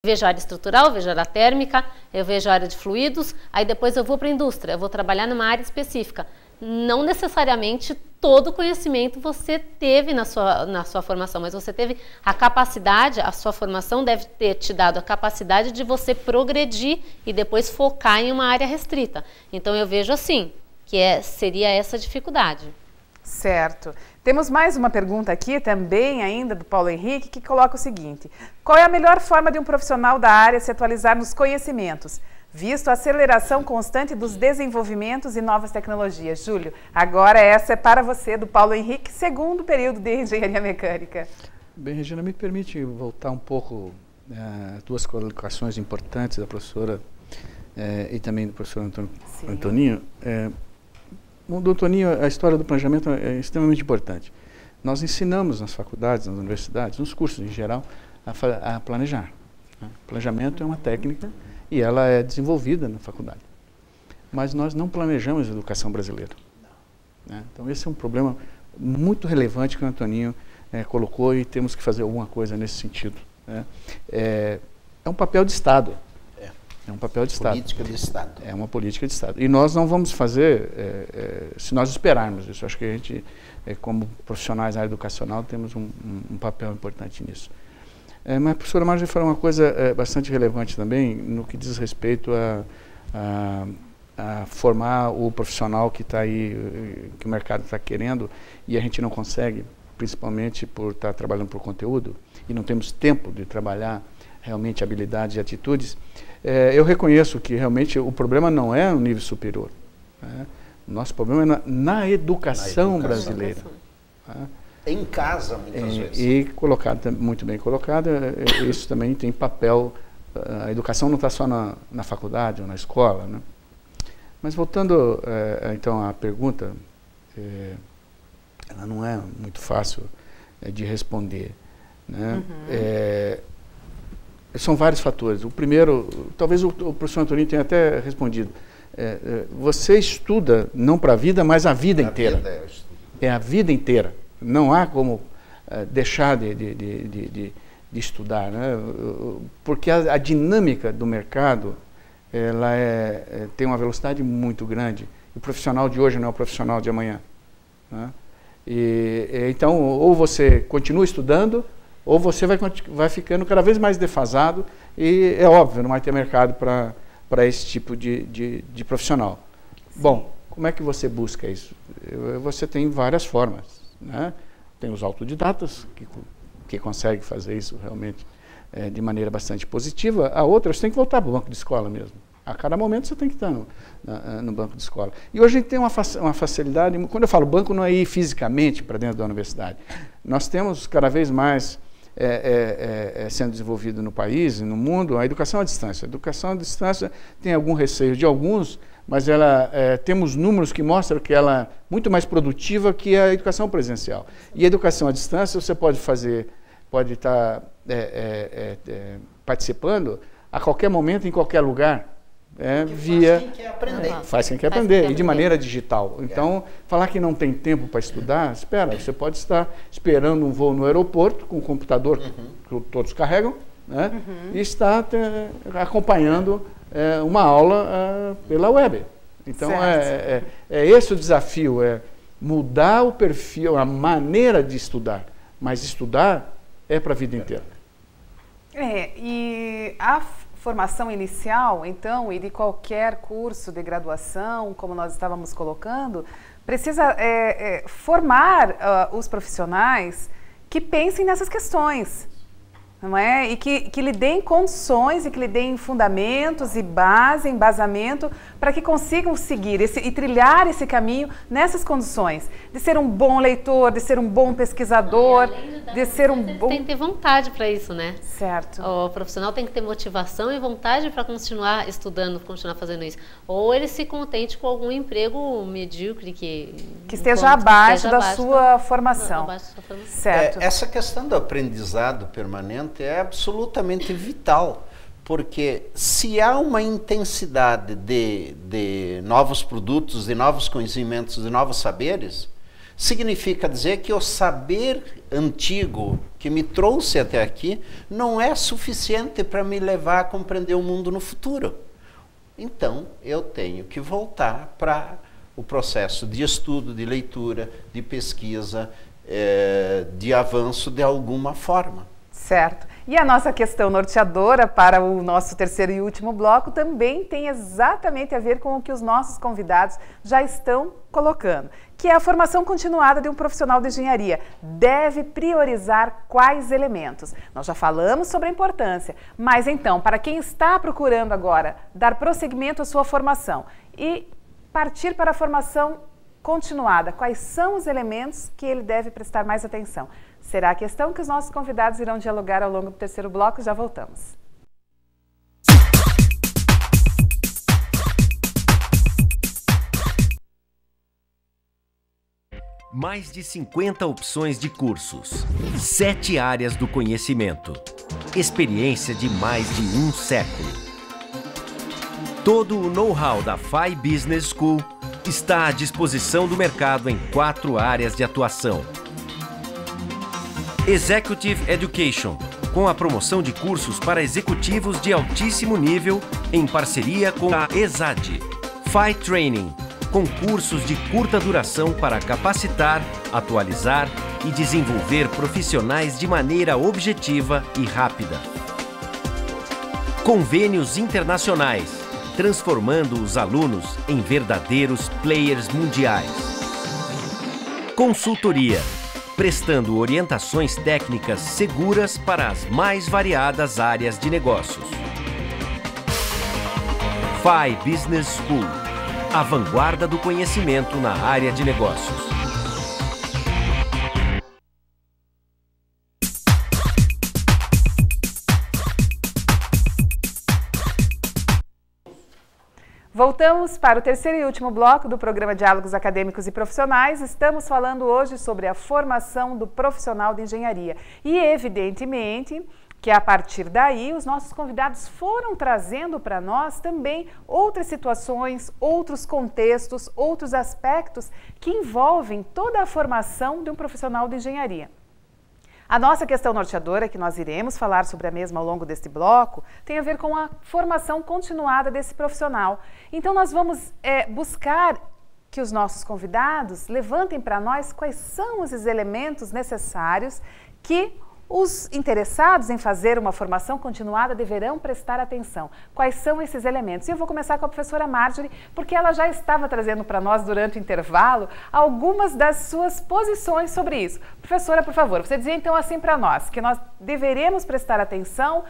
vejo a área estrutural, vejo a área térmica, eu vejo a área de fluidos, aí depois eu vou para a indústria, eu vou trabalhar numa área específica. Não necessariamente todo conhecimento você teve na sua formação, mas você teve a capacidade, a sua formação deve ter te dado a capacidade de você progredir e depois focar em uma área restrita. Então eu vejo assim, que seria essa a dificuldade. Certo. Temos mais uma pergunta aqui, também ainda do Paulo Henrique, que coloca o seguinte: qual é a melhor forma de um profissional da área se atualizar nos conhecimentos, visto a aceleração constante dos desenvolvimentos e novas tecnologias? Júlio, agora essa é para você, do Paulo Henrique, segundo período de Engenharia Mecânica. Bem, Regina, me permite voltar um pouco a duas colocações importantes da professora e também do professor Antoninho. Do Antoninho, a história do planejamento é extremamente importante. Nós ensinamos nas faculdades, nas universidades, nos cursos em geral, a planejar. Planejamento é uma técnica e ela é desenvolvida na faculdade. Mas nós não planejamos a educação brasileira. Então esse é um problema muito relevante que o Antoninho colocou e temos que fazer alguma coisa nesse sentido. É um papel de Estado. É um papel de Estado. Política de Estado. É uma política de Estado. E nós não vamos fazer se nós esperarmos isso. Acho que a gente, como profissionais da área educacional, temos um papel importante nisso. Mas a professora Marjorie falou uma coisa bastante relevante também, no que diz respeito a formar o profissional que está aí, que o mercado está querendo, e a gente não consegue, principalmente por estar trabalhando por conteúdo, e não temos tempo de trabalhar realmente habilidades e atitudes. Eu reconheço que realmente o problema não é no nível superior. O nosso problema é na educação brasileira. Em casa, muitas vezes. E colocado, muito bem colocado, isso também tem papel. A educação não está só na faculdade ou na escola, né? Mas voltando então à pergunta, ela não é muito fácil de responder, né? São vários fatores. O primeiro, talvez o professor Antoninho tenha até respondido. Você estuda não para a vida, mas a vida inteira. É a vida inteira. Não há como deixar de estudar, né? Porque a dinâmica do mercado ela tem uma velocidade muito grande. O profissional de hoje não é o profissional de amanhã, né? Então, ou você continua estudando, ou você vai ficando cada vez mais defasado e, é óbvio, não vai ter mercado para esse tipo de profissional. Sim. Bom, como é que você busca isso? Você tem várias formas, né? Tem os autodidatas, que conseguem fazer isso realmente de maneira bastante positiva. A outra, você tem que voltar para o banco de escola mesmo. A cada momento você tem que estar no banco de escola. E hoje a gente tem uma facilidade, quando eu falo banco, não é ir fisicamente para dentro da universidade. Nós temos cada vez mais sendo desenvolvido no país e no mundo a educação à distância. A educação à distância tem algum receio de alguns, mas temos números que mostram que ela é muito mais produtiva que a educação presencial. E a educação à distância você pode estar participando a qualquer momento, em qualquer lugar. Faz quem quer aprender. Faz quem quer aprender, e de maneira digital. Então, falar que não tem tempo para estudar, espera, você pode estar esperando um voo no aeroporto, com o computador que todos carregam, né? E está acompanhando uma aula pela web. Então, é esse o desafio, mudar o perfil, a maneira de estudar, mas estudar é para a vida inteira. E a formação inicial, então, e de qualquer curso de graduação, como nós estávamos colocando, precisa formar os profissionais que pensem nessas questões, não é? E que lhe deem condições e que lhe deem fundamentos e embasamento para que consigam seguir e trilhar esse caminho nessas condições de ser um bom leitor, de ser um bom pesquisador, de ser um bom... Tem que ter vontade para isso, né? Certo. O profissional tem que ter motivação e vontade para continuar estudando, continuar fazendo isso. Ou ele se contente com algum emprego medíocre que esteja abaixo da sua formação. Certo. Essa questão do aprendizado permanente é absolutamente vital, porque se há uma intensidade de novos produtos, de novos conhecimentos, de novos saberes, significa dizer que o saber antigo que me trouxe até aqui não é suficiente para me levar a compreender o mundo no futuro. Então, eu tenho que voltar para o processo de estudo, de leitura, de pesquisa, de avanço de alguma forma. Certo. E a nossa questão norteadora para o nosso terceiro e último bloco também tem exatamente a ver com o que os nossos convidados já estão colocando, que é a formação continuada de um profissional de engenharia. Deve priorizar quais elementos? Nós já falamos sobre a importância, mas então, para quem está procurando agora dar prosseguimento à sua formação e partir para a formação continuada, quais são os elementos que ele deve prestar mais atenção? Será a questão que os nossos convidados irão dialogar ao longo do terceiro bloco. Já voltamos. Mais de 50 opções de cursos, 7 áreas do conhecimento, experiência de mais de um século. Todo o know-how da FI Business School está à disposição do mercado em 4 áreas de atuação. Executive Education, com a promoção de cursos para executivos de altíssimo nível em parceria com a ESAD. FI Training, com cursos de curta duração para capacitar, atualizar e desenvolver profissionais de maneira objetiva e rápida. Convênios internacionais, transformando os alunos em verdadeiros players mundiais. Consultoria, prestando orientações técnicas seguras para as mais variadas áreas de negócios. FI Business School, a vanguarda do conhecimento na área de negócios. Voltamos para o terceiro e último bloco do programa Diálogos Acadêmicos e Profissionais. Estamos falando hoje sobre a formação do profissional de engenharia. E, evidentemente, que a partir daí os nossos convidados foram trazendo para nós também outras situações, outros contextos, outros aspectos que envolvem toda a formação de um profissional de engenharia. A nossa questão norteadora, que nós iremos falar sobre a mesma ao longo deste bloco, tem a ver com a formação continuada desse profissional. Então, nós vamos buscar que os nossos convidados levantem para nós quais são os elementos necessários que os interessados em fazer uma formação continuada deverão prestar atenção. Quais são esses elementos? E eu vou começar com a professora Marjorie, porque ela já estava trazendo para nós, durante o intervalo, algumas das suas posições sobre isso. Professora, por favor, você dizia então assim para nós, que nós deveremos prestar atenção,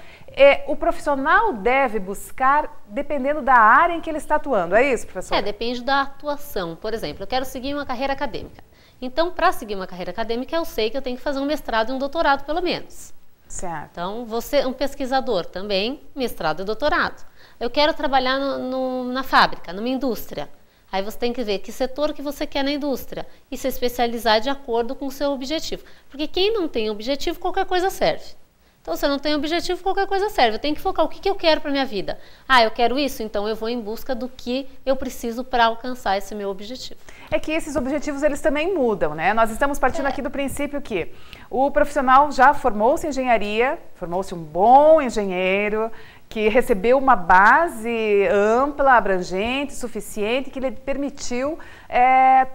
o profissional deve buscar, dependendo da área em que ele está atuando. É isso, professora? Depende da atuação. Por exemplo, eu quero seguir uma carreira acadêmica. Então, para seguir uma carreira acadêmica, eu sei que eu tenho que fazer um mestrado e um doutorado, pelo menos. Certo. Então, você, um pesquisador também, mestrado e doutorado. Eu quero trabalhar na fábrica, numa indústria. Aí você tem que ver que setor que você quer na indústria e se especializar de acordo com o seu objetivo. Porque quem não tem objetivo, qualquer coisa serve. Então, se eu não tenho objetivo, qualquer coisa serve. Eu tenho que focar o que eu quero para a minha vida. Eu quero isso, então eu vou em busca do que eu preciso para alcançar esse meu objetivo. É que esses objetivos, eles também mudam, né? Nós estamos partindo aqui do princípio que o profissional já formou-se em engenharia, formou-se um bom engenheiro, que recebeu uma base ampla, abrangente, suficiente, que lhe permitiu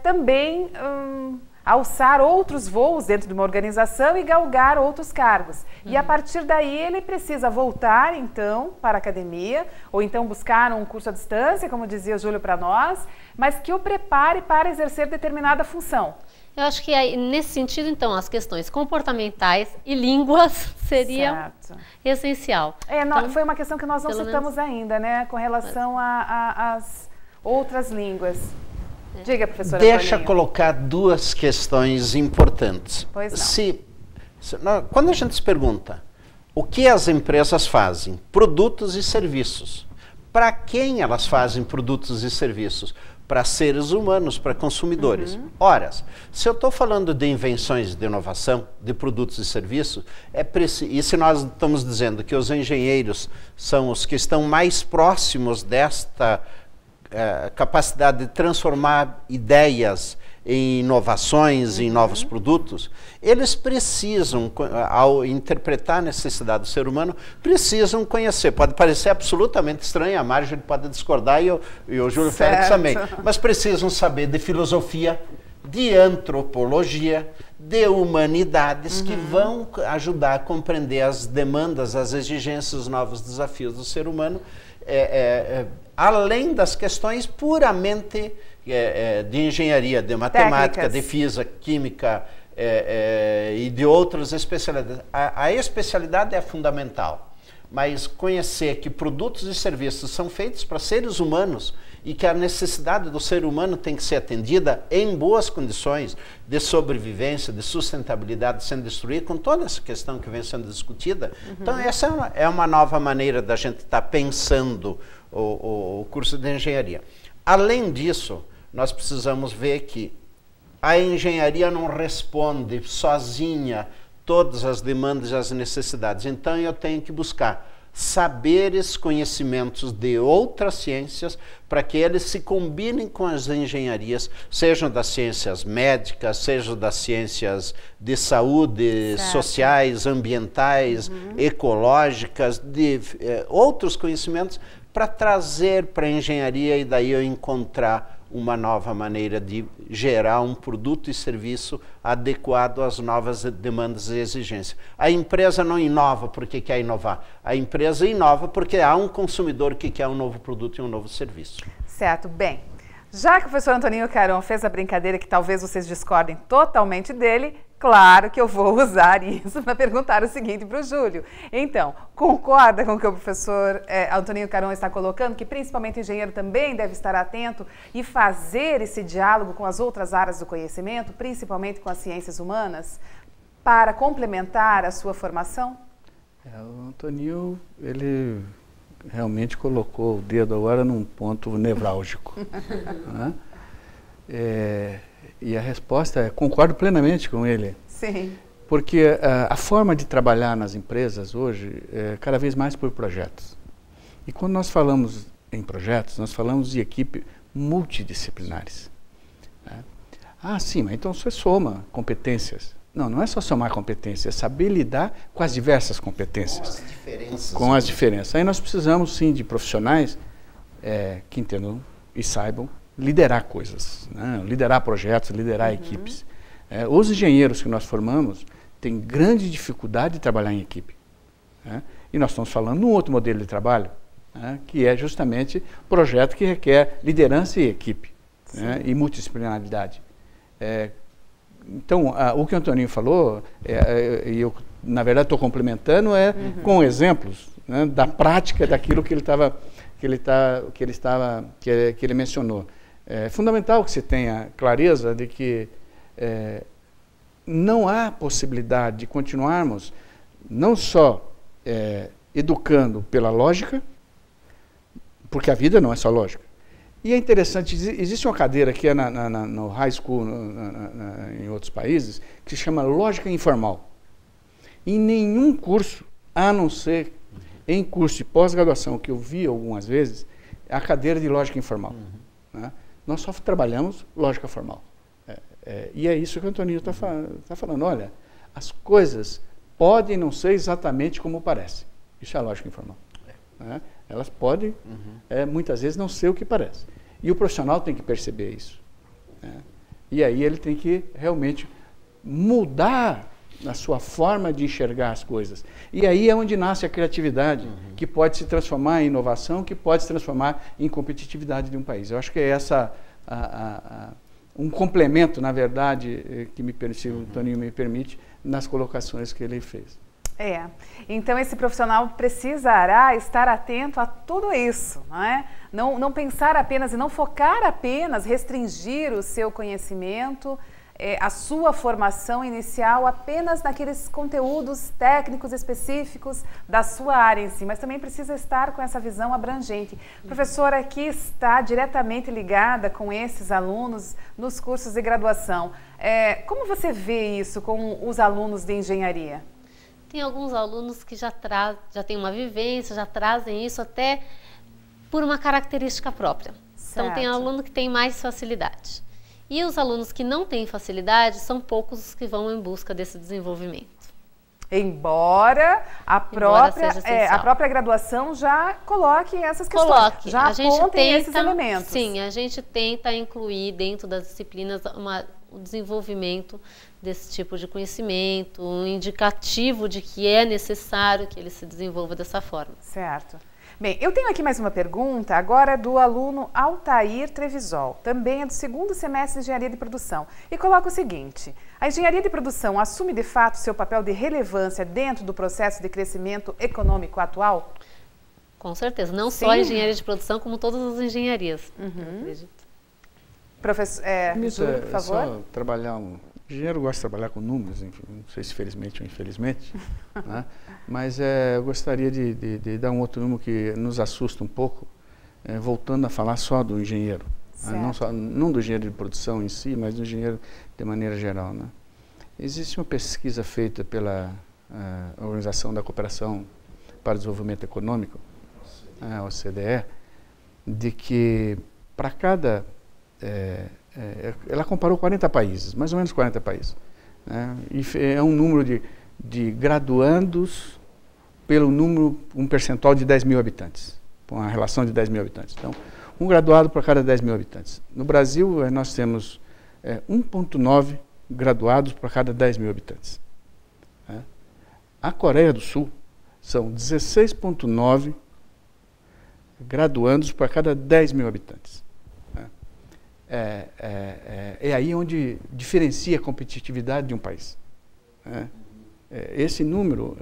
também alçar outros voos dentro de uma organização e galgar outros cargos. E a partir daí ele precisa voltar, então, para a academia, ou então buscar um curso à distância, como dizia o Júlio para nós, mas que o prepare para exercer determinada função. Eu acho que aí, nesse sentido, então, as questões comportamentais e línguas seriam essencial. Então, foi uma questão que nós não citamos ainda, né, com relação às outras línguas. Diga, professora. Deixa colocar duas questões importantes. Pois não. Quando a gente se pergunta o que as empresas fazem, produtos e serviços, para quem elas fazem produtos e serviços? Para seres humanos, para consumidores. Ora, se eu estou falando de invenções, de inovação, de produtos e serviços, e se nós estamos dizendo que os engenheiros são os que estão mais próximos desta capacidade de transformar ideias em inovações, em novos produtos, eles precisam, ao interpretar a necessidade do ser humano, precisam conhecer. Pode parecer absolutamente estranho, a Marjorie pode discordar e o Júlio Félix também, mas precisam saber de filosofia, de antropologia, de humanidades, que vão ajudar a compreender as demandas, as exigências, os novos desafios do ser humano, além das questões puramente de engenharia, de matemática, técnicas, de física, química e de outras especialidades. A especialidade é fundamental, mas conhecer que produtos e serviços são feitos para seres humanos e que a necessidade do ser humano tem que ser atendida em boas condições de sobrevivência, de sustentabilidade, sem destruir, com toda essa questão que vem sendo discutida. Então, essa é uma nova maneira da gente estar pensando o curso de engenharia. Além disso, nós precisamos ver que a engenharia não responde sozinha todas as demandas e as necessidades. Então, eu tenho que buscar saberes, conhecimentos de outras ciências para que eles se combinem com as engenharias, sejam das ciências médicas, sejam das ciências de saúde, sociais, ambientais, ecológicas, de outros conhecimentos, para trazer para a engenharia e daí eu encontrar uma nova maneira de gerar um produto e serviço adequado às novas demandas e exigências. A empresa não inova porque quer inovar. A empresa inova porque há um consumidor que quer um novo produto e um novo serviço. Certo. Bem, já que o professor Antoninho Caron fez a brincadeira que talvez vocês discordem totalmente dele, claro que eu vou usar isso para perguntar o seguinte para o Júlio. Então, concorda com o que o professor Antoninho Caron está colocando, que principalmente o engenheiro também deve estar atento e fazer esse diálogo com as outras áreas do conhecimento, principalmente com as ciências humanas, para complementar a sua formação? O Antoninho, ele realmente colocou o dedo agora num ponto nevrálgico. Né? E a resposta é, concordo plenamente com ele. Sim. Porque a forma de trabalhar nas empresas hoje é cada vez mais por projetos. E quando nós falamos em projetos, nós falamos de equipe multidisciplinares. Né? Ah, sim, mas então você soma competências. Não, não é só somar competências, é saber lidar com as diversas competências. Com as diferenças. Com as diferenças. Aí nós precisamos, sim, de profissionais que entendam e saibam liderar coisas, né? Liderar projetos, liderar equipes. Os engenheiros que nós formamos têm grande dificuldade de trabalhar em equipe. Né? E nós estamos falando de um outro modelo de trabalho, né? Que é justamente projeto que requer liderança e equipe, né? E multidisciplinaridade. Então, o que o Antoninho falou, e eu, na verdade, estou complementando, com exemplos, né, da prática daquilo que ele mencionou. É fundamental que se tenha clareza de que não há possibilidade de continuarmos não só educando pela lógica, porque a vida não é só lógica. E é interessante, existe uma cadeira que é no high school, em outros países, que se chama lógica informal. Em nenhum curso, a não ser em curso de pós-graduação, que eu vi algumas vezes, a cadeira de lógica informal. Né? Nós só trabalhamos lógica formal. E é isso que o Antoninho está falando. Olha, as coisas podem não ser exatamente como parece. Isso é a lógica informal. Né? Elas podem, muitas vezes, não ser o que parece. E o profissional tem que perceber isso. Né? E aí ele tem que realmente mudar a sua forma de enxergar as coisas. E aí é onde nasce a criatividade, que pode se transformar em inovação, que pode se transformar em competitividade de um país. Eu acho que é essa um complemento, na verdade, que se o Toninho me permite, nas colocações que ele fez. Então esse profissional precisará estar atento a tudo isso, não é? Não pensar apenas e não focar apenas, restringir o seu conhecimento, a sua formação inicial apenas naqueles conteúdos técnicos específicos da sua área em si, mas também precisa estar com essa visão abrangente. Professora, aqui está diretamente ligada com esses alunos nos cursos de graduação. Como você vê isso com os alunos de engenharia? Tem alguns alunos que já têm uma vivência, já trazem isso até por uma característica própria. Certo. Então, tem aluno que tem mais facilidade. E os alunos que não têm facilidade, são poucos os que vão em busca desse desenvolvimento. Embora a própria graduação já coloque essas questões, já apontem esses elementos. Sim, a gente tenta incluir dentro das disciplinas o desenvolvimento desse tipo de conhecimento, um indicativo de que é necessário que ele se desenvolva dessa forma. Certo. Bem, eu tenho aqui mais uma pergunta, agora do aluno Altair Trevisol, também é do segundo semestre de Engenharia de Produção, e coloca o seguinte: a engenharia de produção assume de fato seu papel de relevância dentro do processo de crescimento econômico atual? Com certeza, não só a engenharia de produção, como todas as engenharias, eu acredito. Professor, Júlio, por favor. Só trabalhar engenheiro gosta de trabalhar com números, enfim, não sei se felizmente ou infelizmente, né? Mas eu gostaria de dar um outro número que nos assusta um pouco, voltando a falar só do engenheiro, né? Não do engenheiro de produção em si, mas do engenheiro de maneira geral, né? Existe uma pesquisa feita pela Organização da Cooperação para o Desenvolvimento Econômico, a OCDE, de que para cada... ela comparou 40 países, mais ou menos 40 países, né? E é um número de graduandos pelo número, um percentual de 10 mil habitantes, uma relação de 10 mil habitantes. Então, um graduado para cada 10 mil habitantes. No Brasil, nós temos 1,9 graduados para cada 10 mil habitantes. A Coreia do Sul são 16,9 graduandos para cada 10 mil habitantes. É aí onde diferencia a competitividade de um país. Esse número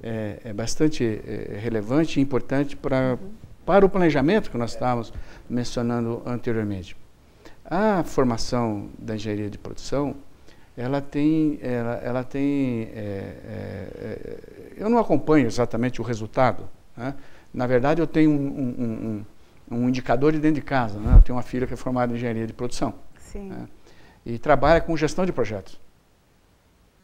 é bastante relevante e importante para o planejamento que nós estávamos mencionando anteriormente. A formação da engenharia de produção, ela tem eu não acompanho exatamente o resultado, né? Na verdade, eu tenho um indicador de dentro de casa, né? Eu tenho uma filha que é formada em engenharia de produção, né? E trabalha com gestão de projetos.